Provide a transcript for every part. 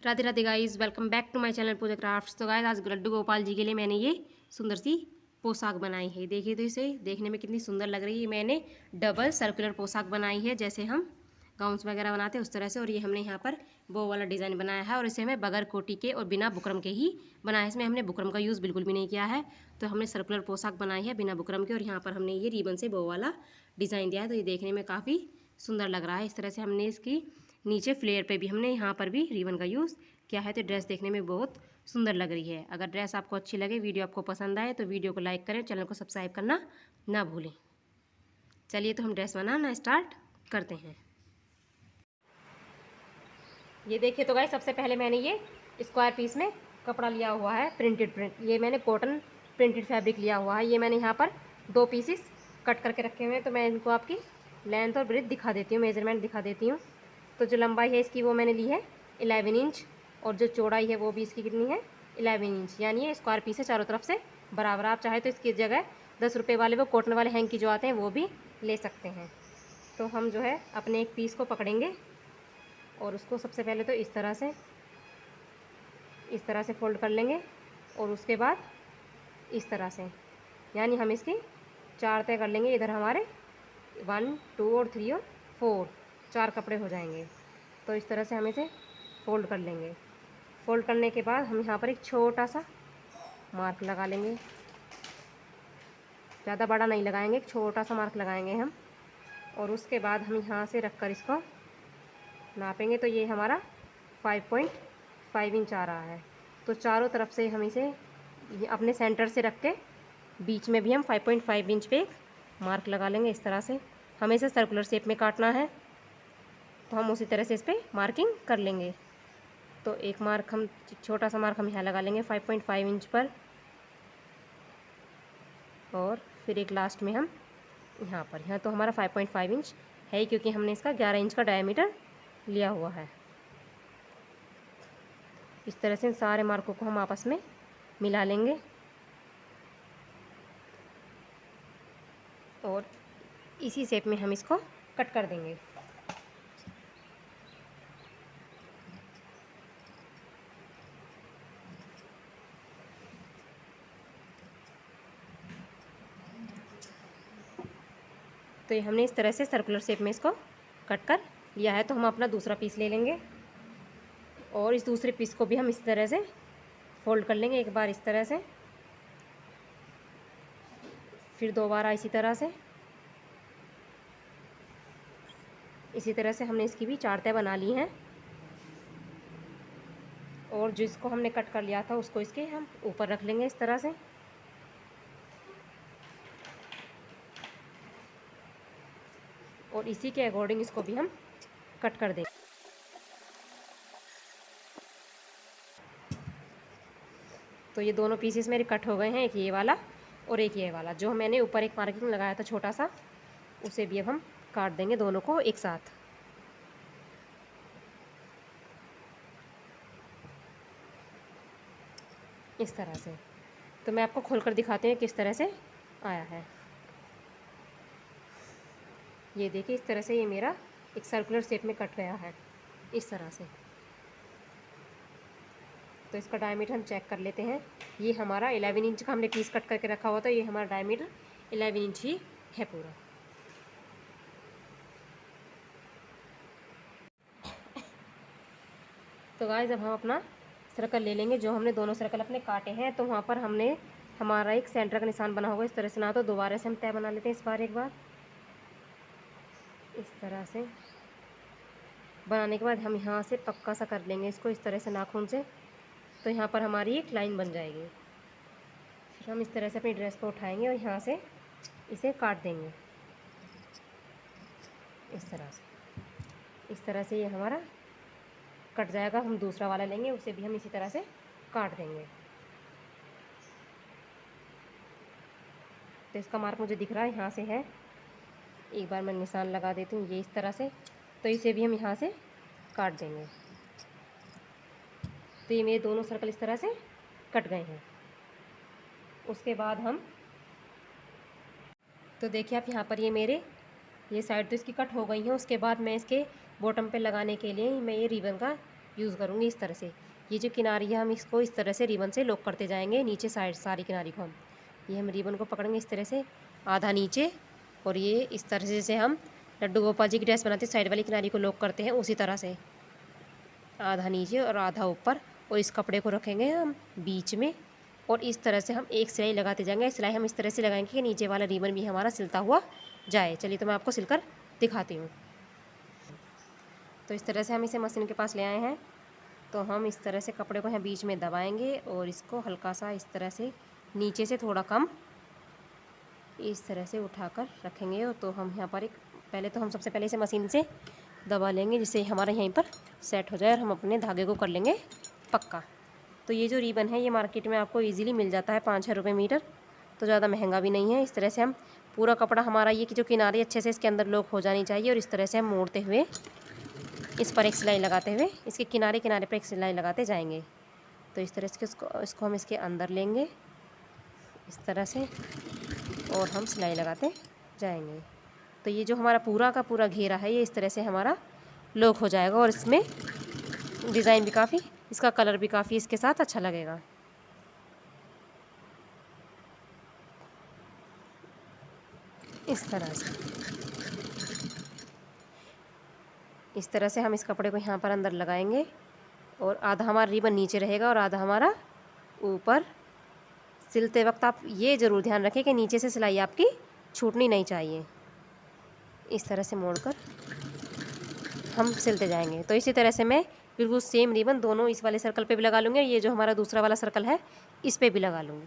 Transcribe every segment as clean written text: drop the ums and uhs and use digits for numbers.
Radhe Radhe guys, welcome back to my channel Pooja crafts. तो guys आज लड्डू गोपाल जी के लिए मैंने ये सुंदर सी पोशाक बनाई है। देखिए तो इसे देखने में कितनी सुंदर लग रही है। मैंने डबल सर्कुलर पोशाक बनाई है, जैसे हम गाउन्स वगैरह बनाते हैं उस तरह से। और ये हमने यहाँ पर बो वाला डिज़ाइन बनाया है और इसे हमें बगैर कोटी के और बिना बुकरम के ही बनाया है। इसमें हमने बुकरम का यूज़ बिल्कुल भी नहीं किया है। तो हमने सर्कुलर पोशाक बनाई है बिना बुकरम के, और यहाँ पर हमने ये रिबन से बो वाला डिज़ाइन दिया है। तो ये देखने में काफ़ी सुंदर लग रहा है। इस तरह से हमने इसकी नीचे फ्लेयर पे भी हमने यहाँ पर भी रिबन का यूज़ किया है। तो ड्रेस देखने में बहुत सुंदर लग रही है। अगर ड्रेस आपको अच्छी लगे, वीडियो आपको पसंद आए तो वीडियो को लाइक करें, चैनल को सब्सक्राइब करना ना भूलें। चलिए तो हम ड्रेस बनाना स्टार्ट करते हैं। ये देखिए तो गाइस, सबसे पहले मैंने ये स्क्वायर पीस में कपड़ा लिया हुआ है, प्रिंट ये मैंने कॉटन प्रिंटेड फैब्रिक लिया हुआ है। ये मैंने यहाँ पर 2 पीसेस कट करके रखे हुए हैं। तो मैं इनको आपकी लेंथ और ब्रेथ दिखा देती हूँ, मेजरमेंट दिखा देती हूँ। तो जो लंबाई है इसकी वो मैंने ली है 11 इंच, और जो चौड़ाई है वो भी इसकी कितनी है 11 इंच। यानी ये स्क्वायर पीस है चारों तरफ से बराबर। आप चाहे तो इसकी जगह 10 रुपये वाले वो कॉटन वाले हैंकी जो आते हैं वो भी ले सकते हैं। तो हम जो है अपने एक पीस को पकड़ेंगे और उसको सबसे पहले तो इस तरह से फोल्ड कर लेंगे, और उसके बाद इस तरह से, यानी हम इसकी 4 तय कर लेंगे। इधर हमारे 1 2 और 3 और 4 4 कपड़े हो जाएंगे। तो इस तरह से हम इसे फोल्ड कर लेंगे। फोल्ड करने के बाद हम यहाँ पर एक छोटा सा मार्क लगा लेंगे। ज़्यादा बड़ा नहीं लगाएंगे, एक छोटा सा मार्क लगाएंगे हम। और उसके बाद हम यहाँ से रख कर इसको नापेंगे। तो ये हमारा 5.5 इंच आ रहा है। तो चारों तरफ से हम इसे अपने सेंटर से रख के बीच में भी हम 5.5 इंच पे मार्क लगा लेंगे। इस तरह से हमें इसे सर्कुलर शेप में काटना है, तो हम उसी तरह से इस पर मार्किंग कर लेंगे। तो एक मार्क हम छोटा सा मार्क हम यहाँ लगा लेंगे 5.5 इंच पर, और फिर एक लास्ट में हम यहाँ तो हमारा 5.5 इंच है, क्योंकि हमने इसका 11 इंच का डायमीटर लिया हुआ है। इस तरह से सारे मार्कों को हम आपस में मिला लेंगे और इसी शेप में हम इसको कट कर देंगे। तो ये हमने इस तरह से सर्कुलर शेप में इसको कट कर लिया है। तो हम अपना दूसरा पीस ले लेंगे और इस दूसरे पीस को भी हम इस तरह से फोल्ड कर लेंगे। एक बार इस तरह से, फिर दोबारा इसी तरह से हमने इसकी भी 4 तय बना ली हैं। और जिसको हमने कट कर लिया था उसको इसके हम ऊपर रख लेंगे इस तरह से। और इसी के अकॉर्डिंग इसको भी हम कट कर देंगे। तो ये दोनों पीसेस मेरे कट हो गए हैं, एक ये वाला और एक ये वाला। जो मैंने ऊपर एक मार्किंग लगाया था छोटा सा, उसे भी अब हम काट देंगे दोनों को एक साथ। इस तरह से। तो मैं आपको खोलकर दिखाती हूँ किस तरह से आया है। ये देखिए, इस तरह से ये मेरा एक सर्कुलर शेप में कट गया है इस तरह से। तो इसका डायमीटर हम चेक कर लेते हैं। ये हमारा 11 इंच का हमने पीस कट करके रखा हुआ था। ये हमारा डायमीटर 11 इंच ही है पूरा। तो गाइस अब हम अपना सर्कल ले लेंगे। जो हमने दोनों सर्कल अपने काटे हैं, तो वहाँ पर हमने हमारा एक सेंटर का निशान बना होगा इस तरह से। ना तो दोबारा से हम तय बना लेते हैं इस बार, एक बार इस तरह से बनाने के बाद हम यहाँ से पक्का सा कर लेंगे इसको इस तरह से नाखून से। तो यहाँ पर हमारी एक लाइन बन जाएगी। फिर हम इस तरह से अपनी ड्रेस को उठाएंगे और यहाँ से इसे काट देंगे इस तरह से। इस तरह से ये हमारा कट जाएगा। हम दूसरा वाला लेंगे, उसे भी हम इसी तरह से काट देंगे। तो इसका मार्क मुझे दिख रहा है यहाँ से है। एक बार मैं निशान लगा देती हूँ ये इस तरह से। तो इसे भी हम यहाँ से काट देंगे। तो ये मेरे दोनों सर्कल इस तरह से कट गए हैं। उसके बाद हम, तो देखिए आप यहाँ पर ये साइड तो इसकी कट हो गई है। उसके बाद मैं इसके बॉटम पे लगाने के लिए मैं ये रिबन का यूज़ करूँगी इस तरह से। ये जो किनारी है हम इसको इस तरह से रिबन से लॉक करते जाएंगे नीचे साइड सारी किनारी को ये हम रिबन को पकड़ेंगे इस तरह से आधा नीचे और ये इस तरह से जैसे हम लड्डू गोपाल जी की ड्रेस बनाते हैं साइड वाली किनारी को लॉक करते हैं उसी तरह से आधा नीचे और आधा ऊपर और इस कपड़े को रखेंगे हम बीच में और इस तरह से हम एक सिलाई लगाते जाएंगे। सिलाई हम इस तरह से लगाएंगे कि नीचे वाला रिबन भी हमारा सिलता हुआ जाए। चलिए तो मैं आपको सिलकर दिखाती हूँ। तो इस तरह से हम इसे मशीन के पास ले आए हैं। तो हम इस तरह से कपड़े को यहाँ बीच में दबाएंगे और इसको हल्का सा इस तरह से नीचे से थोड़ा कम इस तरह से उठाकर रखेंगे। और तो हम यहाँ पर एक पहले तो हम सबसे पहले इसे मशीन से दबा लेंगे जिससे हमारा यहीं पर सेट हो जाए और हम अपने धागे को कर लेंगे पक्का। तो ये जो रिबन है ये मार्केट में आपको इजीली मिल जाता है 5-6 रुपये मीटर, तो ज़्यादा महंगा भी नहीं है। इस तरह से हम पूरा कपड़ा हमारा ये कि जो किनारे अच्छे से इसके अंदर लॉक हो जानी चाहिए और इस तरह से हम मोड़ते हुए इस पर एक सिलाई लगाते हुए इसके किनारे किनारे पर एक सिलाई लगाते जाएंगे। तो इस तरह से इसको हम इसके अंदर लेंगे इस तरह से और हम सिलाई लगाते जाएंगे। तो ये जो हमारा पूरा का पूरा घेरा है ये इस तरह से हमारा लॉक हो जाएगा और इसमें डिज़ाइन भी काफ़ी इसका कलर भी काफ़ी इसके साथ अच्छा लगेगा। इस तरह से हम इस कपड़े को यहाँ पर अंदर लगाएंगे और आधा हमारा रिबन नीचे रहेगा और आधा हमारा ऊपर। सिलते वक्त आप ये ज़रूर ध्यान रखें कि नीचे से सिलाई आपकी छूटनी नहीं चाहिए। इस तरह से मोड़कर हम सिलते जाएंगे। तो इसी तरह से मैं बिल्कुल सेम रिबन दोनों इस वाले सर्कल पे भी लगा लूँगी और ये जो हमारा दूसरा वाला सर्कल है इस पे भी लगा लूँगी।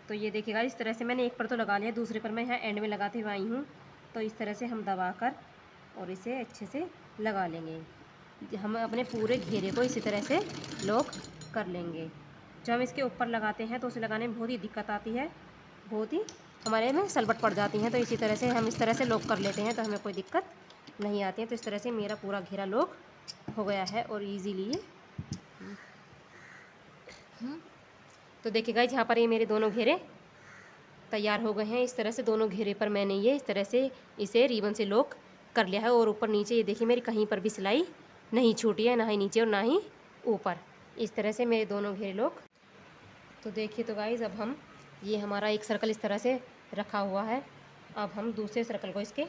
तो ये देखिएगा इस तरह से मैंने एक पर तो लगा लिया, दूसरे पर मैं यहाँ एंड में लगाते हुए आई हूँ। तो इस तरह से हम दबाकर और इसे अच्छे से लगा लेंगे। हम अपने पूरे घेरे को इसी तरह से लॉक कर लेंगे। जब हम इसके ऊपर लगाते हैं तो उसे लगाने में बहुत ही दिक्कत आती है, बहुत ही हमारे में सलबट पड़ जाती हैं। तो इसी तरह से हम इस तरह से लॉक कर लेते हैं तो हमें कोई दिक्कत नहीं आती है। तो इस तरह से मेरा पूरा घेरा लॉक हो गया है और ईजीली तो देखिएगा यहाँ पर ये मेरे दोनों घेरे तैयार हो गए हैं। इस तरह से दोनों घेरे पर मैंने ये इस तरह से इसे रिबन से लॉक कर लिया है और ऊपर नीचे ये देखिए मेरी कहीं पर भी सिलाई नहीं छूटी है, ना ही नीचे और ना ही ऊपर। इस तरह से मेरे दोनों घेरे लॉक। तो देखिए तो गाइज़ अब हम ये हमारा एक सर्कल इस तरह से रखा हुआ है। अब हम दूसरे सर्कल को इसके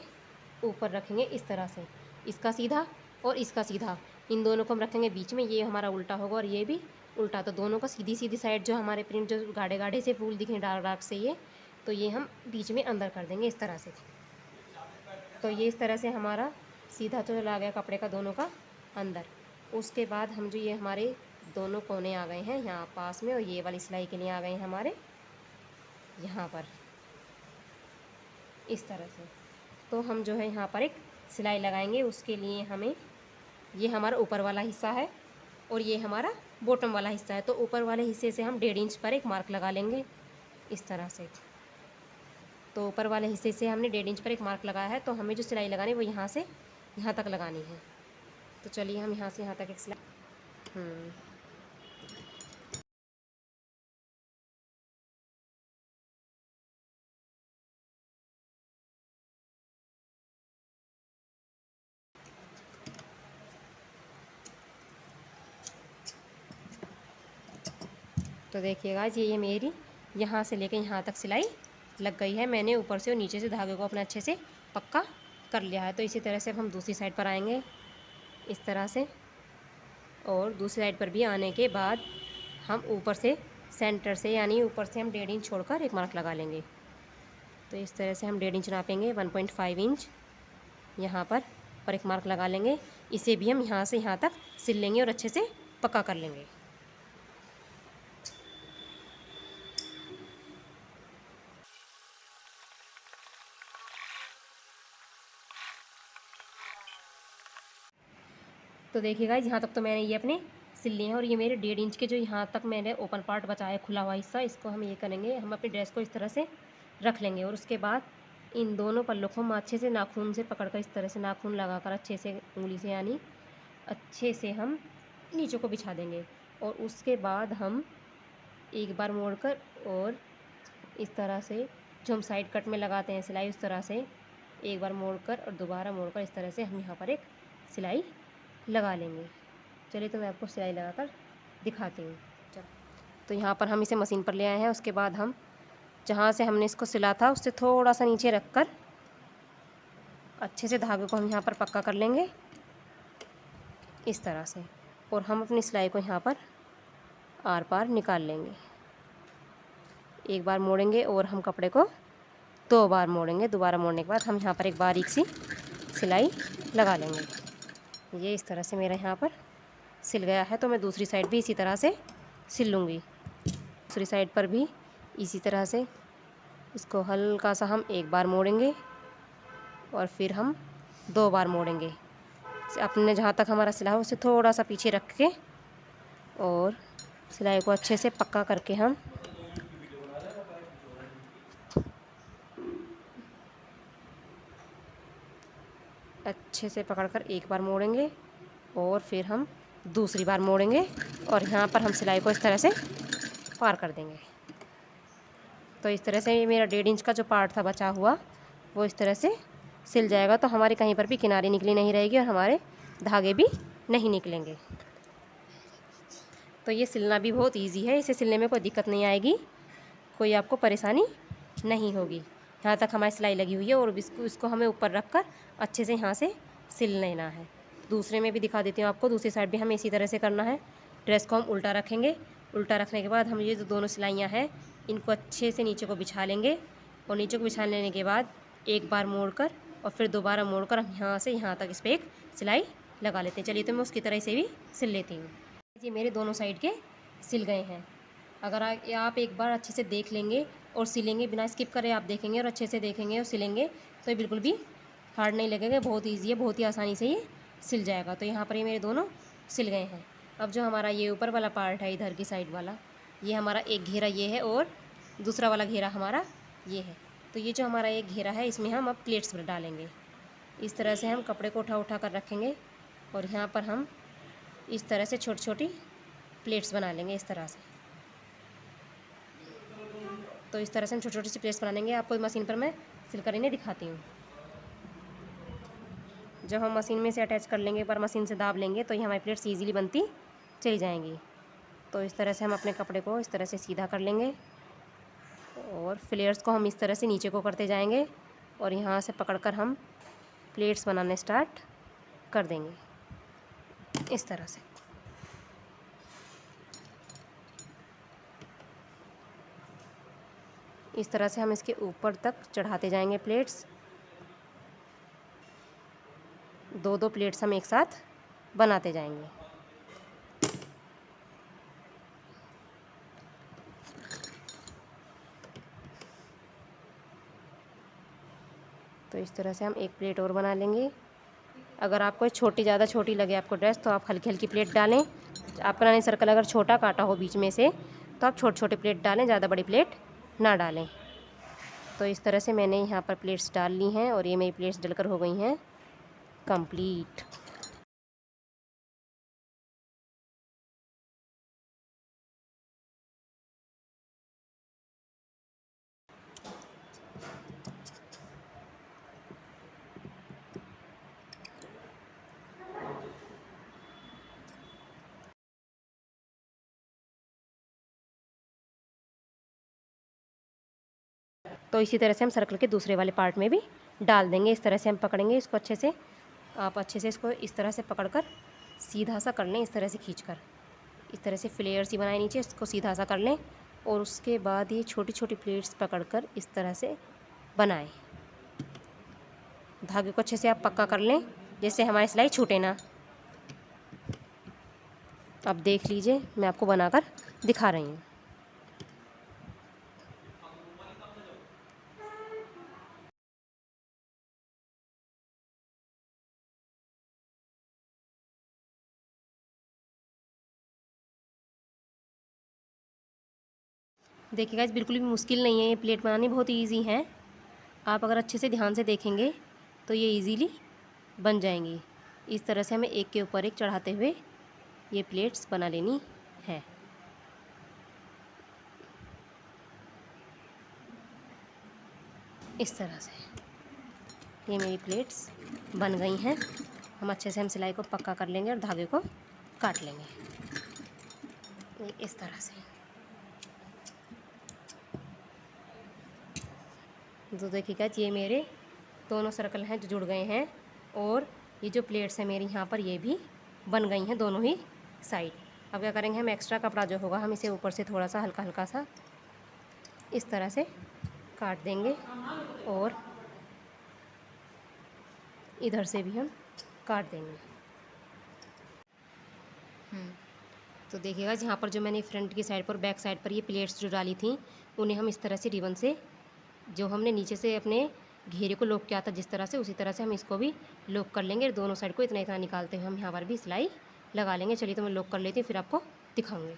ऊपर रखेंगे इस तरह से, इसका सीधा और इसका सीधा, इन दोनों को हम रखेंगे बीच में। ये हमारा उल्टा होगा और ये भी उल्टा। तो दोनों का सीधी सीधी साइड जो हमारे प्रिंट जो गाढ़े गाढ़े से फूल दिखे डार्क डार्क से ये, तो ये हम बीच में अंदर कर देंगे इस तरह से। तो ये इस तरह से हमारा सीधा तो चला गया कपड़े का दोनों का अंदर। उसके बाद हम जो ये हमारे दोनों कोने आ गए हैं यहाँ पास में और ये वाली सिलाई के लिए आ गए हैं हमारे यहाँ पर इस तरह से। तो हम जो है यहाँ पर एक सिलाई लगाएंगे। उसके लिए हमें ये हमारा ऊपर वाला हिस्सा है और ये हमारा बॉटम वाला हिस्सा है। तो ऊपर वाले हिस्से से हम 1.5 इंच पर एक मार्क लगा लेंगे इस तरह से। तो ऊपर वाले हिस्से से हमने 1.5 इंच पर एक मार्क लगाया है। तो हमें जो सिलाई लगानी है वो यहाँ से यहाँ तक लगानी है। तो चलिए हम यहाँ से यहाँ तक एक सिलाई तो देखिएगा ये मेरी यहाँ से लेकर यहाँ तक सिलाई लग गई है। मैंने ऊपर से और नीचे से धागे को अपने अच्छे से पक्का कर लिया है। तो इसी तरह से हम दूसरी साइड पर आएंगे इस तरह से और दूसरी साइड पर भी आने के बाद हम ऊपर से सेंटर से यानी ऊपर से हम 1.5 इंच छोड़कर एक मार्क लगा लेंगे। तो इस तरह से हम 1.5 इंच नापेंगे 1.5 इंच यहाँ पर और एक मार्क लगा लेंगे। इसे भी हम यहाँ से यहाँ तक सिल लेंगे और अच्छे से पक्का कर लेंगे। तो देखिएगा यहाँ तक तो मैंने ये अपने सिल लिए हैं और ये मेरे 1.5 इंच के जो यहाँ तक मैंने ओपन पार्ट बचा है खुला हुआ हिस्सा, इसको हम ये करेंगे, हम अपनी ड्रेस को इस तरह से रख लेंगे और उसके बाद इन दोनों पल्लों को हम अच्छे से नाखून से पकड़कर इस तरह से नाखून लगाकर अच्छे से उंगली से यानी अच्छे से हम नीचे को बिछा देंगे। और उसके बाद हम एक बार मोड़कर और इस तरह से जो हम साइड कट में लगाते हैं सिलाई उस तरह से एक बार मोड़कर और दोबारा मोड़कर इस तरह से हम यहाँ पर एक सिलाई लगा लेंगे। चलिए तो मैं आपको सिलाई लगाकर दिखाती हूँ। तो यहाँ पर हम इसे मशीन पर ले आए हैं। उसके बाद हम जहाँ से हमने इसको सिला था उससे थोड़ा सा नीचे रख कर अच्छे से धागे को हम यहाँ पर पक्का कर लेंगे इस तरह से, और हम अपनी सिलाई को यहाँ पर आर पार निकाल लेंगे। एक बार मोड़ेंगे और हम कपड़े को 2 बार मोड़ेंगे। दोबारा मोड़ने के बाद हम यहाँ पर एक बारीक सी सिलाई लगा लेंगे। ये इस तरह से मेरा यहाँ पर सिल गया है। तो मैं दूसरी साइड भी इसी तरह से सिल लूँगी। दूसरी साइड पर भी इसी तरह से इसको हल्का सा हम एक बार मोड़ेंगे और फिर हम 2 बार मोड़ेंगे। अपने जहाँ तक हमारा सिला है उसे थोड़ा सा पीछे रख के और सिलाई को अच्छे से पक्का करके हम अच्छे से पकड़कर एक बार मोड़ेंगे और फिर हम दूसरी बार मोड़ेंगे और यहाँ पर हम सिलाई को इस तरह से पार कर देंगे। तो इस तरह से मेरा 1.5 इंच का जो पार्ट था बचा हुआ वो इस तरह से सिल जाएगा। तो हमारी कहीं पर भी किनारे निकली नहीं रहेगी और हमारे धागे भी नहीं निकलेंगे। तो ये सिलना भी बहुत इजी है। इसे सिलने में कोई दिक्कत नहीं आएगी, कोई आपको परेशानी नहीं होगी। यहाँ तक हमारी सिलाई लगी हुई है और इसको हमें ऊपर रख कर अच्छे से यहाँ से सिल लेना है। दूसरे में भी दिखा देती हूँ आपको। दूसरी साइड भी हमें इसी तरह से करना है। ड्रेस को हम उल्टा रखेंगे। उल्टा रखने के बाद हम ये जो दोनों सिलाइयाँ हैं इनको अच्छे से नीचे को बिछा लेंगे और नीचे को बिछा लेने के बाद एक बार मोड़कर और फिर दोबारा मोड़कर हम यहाँ से यहाँ तक इस पर एक सिलाई लगा लेते हैं। चलिए तो मैं उसकी तरह से भी सिल लेती हूँ। ये मेरे दोनों साइड के सिल गए हैं। अगर आप एक बार अच्छे से देख लेंगे और सिलेंगे, बिना स्किप करे आप देखेंगे और अच्छे से देखेंगे और सिलेंगे तो ये बिल्कुल भी हार्ड नहीं लगेगा। बहुत ईजी है, बहुत ही आसानी से ये सिल जाएगा। तो यहाँ पर ये मेरे दोनों सिल गए हैं। अब जो हमारा ये ऊपर वाला पार्ट है, इधर की साइड वाला, ये हमारा एक घेरा ये है और दूसरा वाला घेरा हमारा ये है। तो ये जो हमारा एक घेरा है इसमें हम अब प्लेट्स डालेंगे। इस तरह से हम कपड़े को उठा उठा कर रखेंगे और यहाँ पर हम इस तरह से छोटी छोटी प्लेट्स बना लेंगे इस तरह से। तो इस तरह से हम छोटी छोटी सी प्लेट्स बना लेंगे। आपको मशीन पर मैं सिल कर इन्हें दिखाती हूँ। जब हम मशीन में से अटैच कर लेंगे, पर मशीन से दाब लेंगे तो ये हमारी प्लेट्स ईजिली बनती चली जाएंगी। तो इस तरह से हम अपने कपड़े को इस तरह से सीधा कर लेंगे और फ्लेयर्स को हम इस तरह से नीचे को करते जाएंगे और यहाँ से पकड़कर हम प्लेट्स बनाने स्टार्ट कर देंगे इस तरह से। इस तरह से हम इसके ऊपर तक चढ़ाते जाएंगे प्लेट्स। 2-2 प्लेट्स हम एक साथ बनाते जाएंगे। तो इस तरह से हम एक प्लेट और बना लेंगे। अगर आपको छोटी ज़्यादा छोटी लगे आपको ड्रेस तो आप हल्की हल्की प्लेट डालें। आपका नहीं सर्कल अगर छोटा काटा हो बीच में से तो आप छोटे छोटे प्लेट डालें, ज़्यादा बड़ी प्लेट ना डालें। तो इस तरह से मैंने यहाँ पर प्लेट्स डाल ली हैं और ये मेरी प्लेट्स डलकर हो गई हैं कंप्लीट। तो इसी तरह से हम सर्कल के दूसरे वाले पार्ट में भी डाल देंगे। इस तरह से हम पकड़ेंगे इसको अच्छे से। आप अच्छे से इसको इस तरह से पकड़कर सीधा सा कर लें, इस तरह से खींचकर। इस तरह से फ्लेयर्स ही बनाए नीचे, इसको सीधा सा कर लें और उसके बाद ये छोटी छोटी प्लेट्स पकड़कर इस तरह से बनाएं। धागे को अच्छे से आप पक्का कर लें जिससे हमारी सिलाई छूटे ना। अब देख लीजिए, मैं आपको बनाकर दिखा रही हूँ। देखिए गाइस, बिल्कुल भी मुश्किल नहीं है, ये प्लेट बनानी बहुत ईजी है। आप अगर अच्छे से ध्यान से देखेंगे तो ये इजीली बन जाएंगी। इस तरह से हमें एक के ऊपर एक चढ़ाते हुए ये प्लेट्स बना लेनी है। इस तरह से ये मेरी प्लेट्स बन गई हैं। हम अच्छे से हम सिलाई को पक्का कर लेंगे और धागे को काट लेंगे इस तरह से। तो देखिएगा ये मेरे दोनों सर्कल हैं जो जुड़ गए हैं, और ये जो प्लेट्स हैं मेरी यहाँ पर ये भी बन गई हैं दोनों ही साइड। अब क्या करेंगे, हम एक्स्ट्रा कपड़ा जो होगा हम इसे ऊपर से थोड़ा सा हल्का हल्का सा इस तरह से काट देंगे, और इधर से भी हम काट देंगे। तो देखिएगा यहाँ पर जो मैंने फ्रंट की साइड पर बैक साइड पर ये प्लेट्स जो डाली थी, उन्हें हम इस तरह से रिबन से, जो हमने नीचे से अपने घेरे को लॉक किया था जिस तरह से, उसी तरह से हम इसको भी लॉक कर लेंगे। दोनों साइड को इतना इतना निकालते हुए हम यहाँ पर भी सिलाई लगा लेंगे। चलिए तो मैं लॉक कर लेती हूँ, फिर आपको दिखाऊंगी।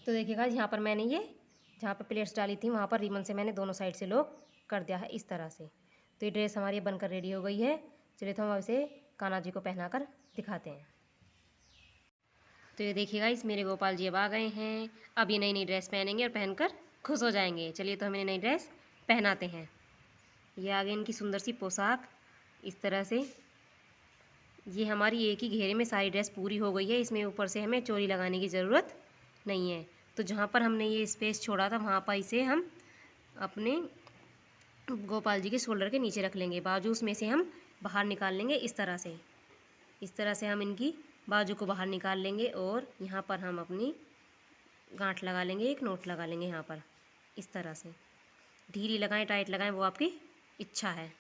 तो देखिएगा यहाँ पर मैंने ये जहाँ पर प्लेट्स डाली थी वहाँ पर रिबन से मैंने दोनों साइड से लॉक कर दिया है इस तरह से। तो ये ड्रेस हमारी बनकर रेडी हो गई है। चलिए तो हम अब इसे कान्हा जी को पहना कर दिखाते हैं। तो ये देखिएगा इस मेरे गोपाल जी अब आ गए हैं। अब ये नई नई ड्रेस पहनेंगे और पहनकर खुश हो जाएंगे। चलिए तो हमें नई ड्रेस पहनाते हैं। ये आ गई इनकी सुंदर सी पोशाक इस तरह से। ये हमारी एक ही घेरे में सारी ड्रेस पूरी हो गई है। इसमें ऊपर से हमें चोरी लगाने की ज़रूरत नहीं है। तो जहाँ पर हमने ये स्पेस छोड़ा था वहाँ पर इसे हम अपने गोपाल जी के शोल्डर के नीचे रख लेंगे। बाजू उसमें से हम बाहर निकाल लेंगे इस तरह से। इस तरह से हम इनकी बाजू को बाहर निकाल लेंगे, और यहाँ पर हम अपनी गांठ लगा लेंगे, एक नोट लगा लेंगे यहाँ पर इस तरह से। ढीली लगाएं टाइट लगाएं वो आपकी इच्छा है,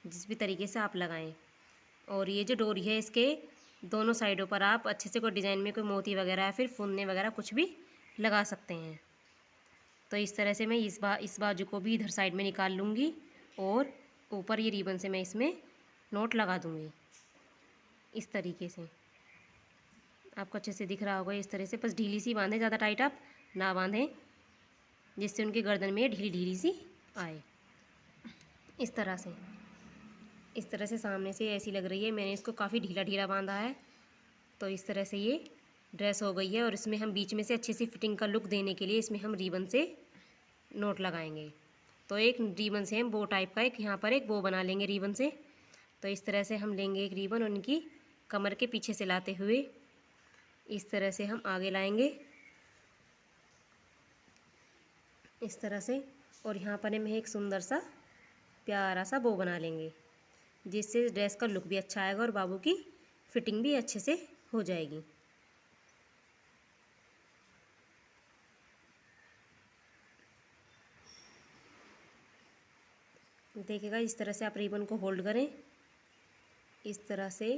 जिस भी तरीके से आप लगाएं। और ये जो डोरी है इसके दोनों साइडों पर आप अच्छे से कोई डिज़ाइन में कोई मोती वगैरह या फिर फुन्ने वगैरह कुछ भी लगा सकते हैं। तो इस तरह से मैं इस बाजू को भी इधर साइड में निकाल लूँगी, और ऊपर ये रिबन से मैं इसमें नोट लगा दूँगी इस तरीके से। आपको अच्छे से दिख रहा होगा इस तरह से। बस ढीली सी बांधें, ज़्यादा टाइट आप ना बांधें, जिससे उनकी गर्दन में ढीली ढीली सी आए इस तरह से। इस तरह से सामने से ऐसी लग रही है, मैंने इसको काफ़ी ढीला ढीला बांधा है। तो इस तरह से ये ड्रेस हो गई है, और इसमें हम बीच में से अच्छी सी फिटिंग का लुक देने के लिए इसमें हम रिबन से नोट लगाएंगे। तो एक रिबन से हम बो टाइप का एक यहाँ पर एक बो बना लेंगे रिबन से। तो इस तरह से हम लेंगे एक रिबन, और उनकी कमर के पीछे से लाते हुए इस तरह से हम आगे लाएंगे इस तरह से। और यहाँ पर हम एक सुंदर सा प्यारा सा बो बना लेंगे, जिससे ड्रेस का लुक भी अच्छा आएगा और बाबू की फिटिंग भी अच्छे से हो जाएगी। देखिएगा इस तरह से आप रिबन को होल्ड करें इस तरह से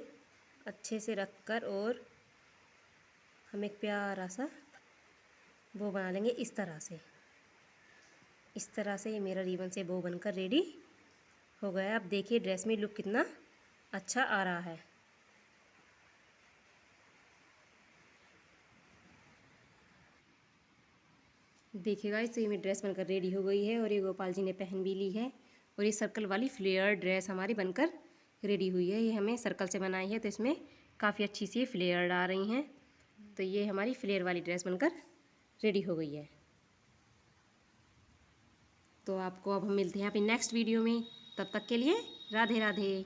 अच्छे से रखकर, और हम एक प्यारा सा बो बना लेंगे इस तरह से। इस तरह से ये मेरा रिबन से बो बनकर रेडी हो गया। अब देखिए ड्रेस में लुक कितना अच्छा आ रहा है। देखिएगा इससे मेरी ड्रेस बनकर रेडी हो गई है, और ये गोपाल जी ने पहन भी ली है। और ये सर्कल वाली फ्लेयर ड्रेस हमारी बनकर रेडी हुई है। ये हमें सर्कल से बनाई है, तो इसमें काफ़ी अच्छी सी फ्लेयर आ रही हैं। तो ये हमारी फ्लेयर वाली ड्रेस बनकर रेडी हो गई है। तो आपको अब हम मिलते हैं अपनी नेक्स्ट वीडियो में। तब तक के लिए राधे राधे।